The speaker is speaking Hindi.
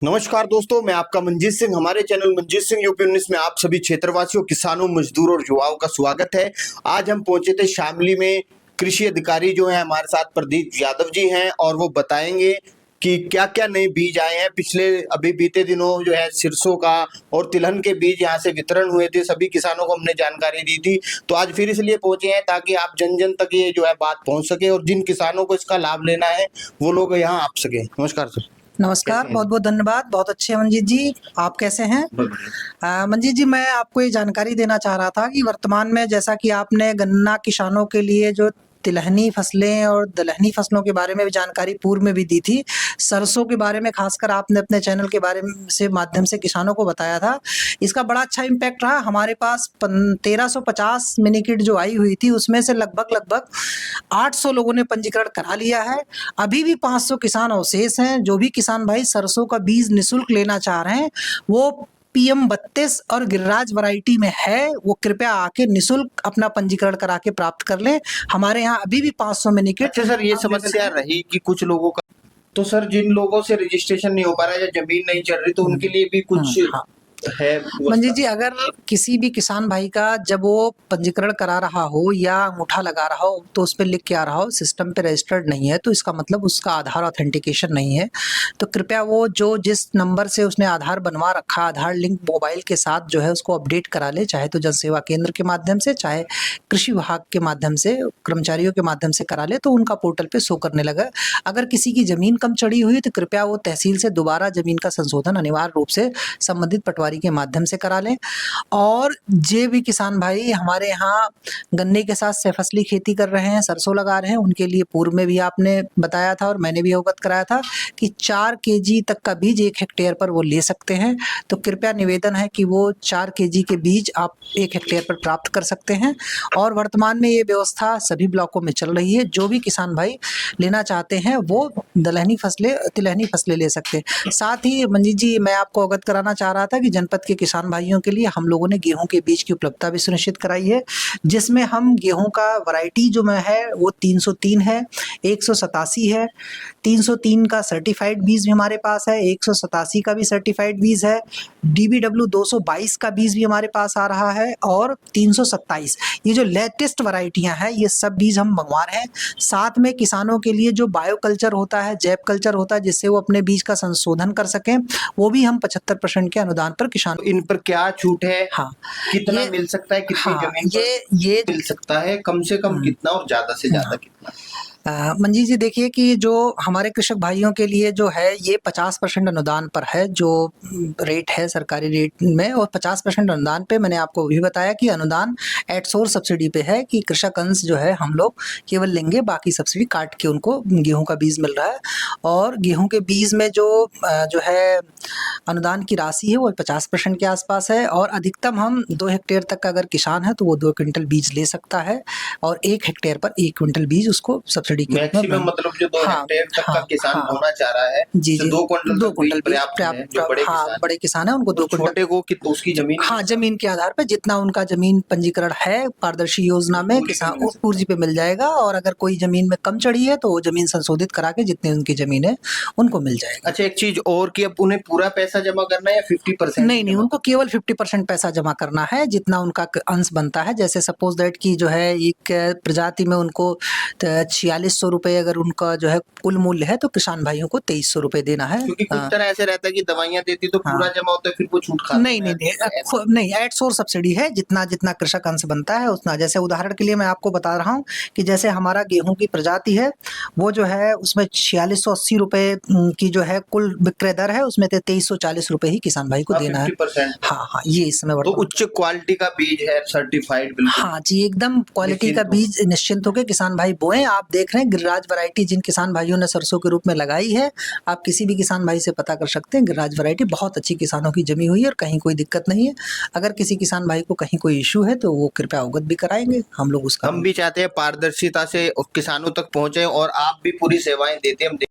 नमस्कार दोस्तों, मैं आपका मंजीत सिंह। हमारे चैनल मंजीत सिंह यूपी 19 में आप सभी क्षेत्रवासियों, किसानों, मजदूरों और युवाओं का स्वागत है। आज हम पहुंचे थे शामली में। कृषि अधिकारी जो है हमारे साथ प्रदीप यादव जी हैं और वो बताएंगे कि क्या क्या नए बीज आए हैं। पिछले अभी बीते दिनों जो है सिरसों का और तिलहन के बीज यहाँ से वितरण हुए थे, सभी किसानों को हमने जानकारी दी थी। तो आज फिर इसलिए पहुंचे हैं ताकि आप जन जन तक ये जो है बात पहुंच सके और जिन किसानों को इसका लाभ लेना है वो लोग यहाँ आ सके। नमस्कार सर। नमस्कार, कैसे हैं? बहुत बहुत धन्यवाद। बहुत अच्छे हैं मंजीत जी, आप कैसे हैं? मंजीत जी, मैं आपको ये जानकारी देना चाह रहा था कि वर्तमान में जैसा कि आपने गन्ना किसानों के लिए जो तिलहनी फसलें और दलहनी फसलों के बारे में भी जानकारी पूर्व में भी दी थी, सरसों के बारे में खासकर आपने अपने चैनल के बारे में से माध्यम से किसानों को बताया था। इसका बड़ा अच्छा इम्पैक्ट रहा। हमारे पास 1350 मिनी किट जो आई हुई थी उसमें से लगभग 800 लोगों ने पंजीकरण करा लिया है। अभी भी 500 किसान अवशेष हैं। जो भी किसान भाई सरसों का बीज निःशुल्क लेना चाह रहे हैं वो PM32 और गिरिराज वैरायटी में है, वो कृपया आके निःशुल्क अपना पंजीकरण करा के प्राप्त कर लें। हमारे यहाँ अभी भी 500 मिनी किट। अच्छा सर, ये समस्या रही कि कुछ लोगों का, तो सर जिन लोगों से रजिस्ट्रेशन नहीं हो पा रहा है या जमीन नहीं चल रही तो उनके लिए भी कुछ हाँ है मंजीत व्यवस्था? जी, अगर किसी भी किसान भाई का जब वो पंजीकरण करा रहा हो या अंगूठा लगा रहा हो तो उस पे लिख के आ रहा हो सिस्टम पे रजिस्टर्ड नहीं है, तो इसका मतलब उसका आधार ऑथेंटिकेशन नहीं है। तो कृपया वो जो जिस नंबर से उसने आधार बनवा रखा, आधार लिंक मोबाइल के साथ जो है उसको अपडेट करा ले, चाहे तो जन सेवा केंद्र के माध्यम से, चाहे कृषि विभाग के माध्यम से, कर्मचारियों के माध्यम से करा ले, तो उनका पोर्टल पे शो करने लगा। अगर किसी की जमीन कम चढ़ी हुई तो कृपया वो तहसील से दोबारा जमीन का संशोधन अनिवार्य रूप से संबंधित पटवारी के माध्यम से करा लें। और जे भी किसान भाई हमारे यहाँ गन्ने के साथ सहफसली खेती कर रहे हैं, सरसों लगा रहे हैं, उनके लिए पूर्व में भी आपने बताया था और मैंने भी अवगत कराया था कि 4 केजी तक का बीज 1 हेक्टेयर पर वो ले सकते हैं। तो कृपया निवेदन है कि वो 4 केजी के बीज आप 1 हेक्टेयर पर प्राप्त कर सकते हैं। और वर्तमान में ये व्यवस्था सभी ब्लॉकों में चल रही है। जो भी किसान भाई लेना चाहते हैं वो दलहनी फसलें, तिलहनी फसलें ले सकते हैं। साथ ही मंजीत जी, मैं आपको अवगत कराना चाह रहा था कि जनपद के किसान भाइयों के लिए हम लोगों ने गेहूं के बीज की उपलब्धता भी सुनिश्चित कराई है, जिसमें हम गेहूं का वैरायटी जो में है वो 303 है, 187 है। 303 का सर्टिफाइड बीज भी हमारे पास है, 187 का भी सर्टिफाइड बीज है, DBW 222 का बीज भी हमारे पास आ रहा है और 327। ये जो लेटेस्ट वैरायटियां हैं ये सब बीज हम मंगवा रहे हैं। साथ में किसानों के लिए जो बायो कल्चर होता है, जैव कल्चर होता है, जिससे वो अपने बीज का संशोधन कर सकें, वो भी हम 75% के अनुदान पर किसान। इन पर क्या छूट है? हाँ, कितना ये मिल सकता है? कितनी हाँ, जमीन ये पर मिल सकता है? कम से कम कितना और ज्यादा से ज्यादा कितना? मंजीत जी, देखिए कि जो हमारे कृषक भाइयों के लिए जो है ये 50% अनुदान पर है, जो रेट है सरकारी रेट में, और 50% अनुदान पे मैंने आपको भी बताया कि अनुदान एट सोर्स सब्सिडी पे है कि कृषक अंश जो है हम लोग केवल लेंगे, बाकी सब्सिडी काट के उनको गेहूं का बीज मिल रहा है। और गेहूं के बीज में जो है अनुदान की राशि है वो 50% के आसपास है। और अधिकतम हम 2 हेक्टेयर तक का अगर किसान है तो वो 2 क्विंटल बीज ले सकता है और 1 हेक्टेयर पर 1 क्विंटल बीज उसको सब्सिडी के रूप में मैक्सिमम मतलब जो 2 हेक्टेयर तक का किसान बोना चाह रहा है, जी तो जी 2 क्विंटल 2 तक क्विंटल बीज पर्याप्त है। जो बड़े किसान बड़े किसान है उनको 2 क्विंटल। छोटे को कि उसकी जमीन, हाँ, जमीन के आधार पर जितना उनका जमीन पंजीकरण है पारदर्शी योजना में किसान उस पूर्जी पे मिल जाएगा। और अगर कोई जमीन में कम चढ़ी है तो वो जमीन संशोधित करा के जितनी उनकी जमीन है उनको मिल जाएगा। अच्छा, एक चीज और कि अब उन्हें पूरा पैसा जमा करना है या 50%? नहीं, उनको केवल 50% पैसा जमा करना है, जितना उनका अंश बनता है। जैसे सपोज दैट की जो है एक प्रजाति में उनको 4600 रुपए अगर उनका जो है कुल मूल्य है तो किसान भाइयों को 2300 रुपए देना है। क्योंकि कुछ तरह ऐसे रहता है कि दवाइयां देती तो पूरा जमा होता है, फिर वो छूट खाते नहीं, एट सोर्स सब्सिडी है। जितना कृषक अंश बनता है उतना। जैसे उदाहरण के लिए मैं आपको बता रहा हूँ कि जैसे हमारा गेहूं की प्रजाति है वो जो है उसमें 4680 रुपए की जो है कुल विक्रय दर है, उसमें 2340 रुपए ही किसान भाई को देना है। 50%। हाँ, ये इस समय तो उच्च क्वालिटी का बीज है, सर्टिफाइड बिल्कुल। हाँ जी, एकदम क्वालिटी का बीज निश्चिंत होकर किसान भाई बोएं। आप देख रहे हैं गिरिराज वैरायटी जिन किसान भाइयों ने सरसों के रूप में लगाई है, आप किसी भी किसान भाई से पता कर सकते हैं। गिरिराज वैरायटी बहुत अच्छी किसानों की जमी हुई है और कहीं कोई दिक्कत नहीं है। अगर किसी किसान भाई को कहीं कोई इशू है तो वो कृपया अवगत भी कराएंगे, हम लोग उसका। हम भी चाहते हैं पारदर्शिता से किसानों तक पहुंचे और आप भी पूरी सेवाएं देते हैं।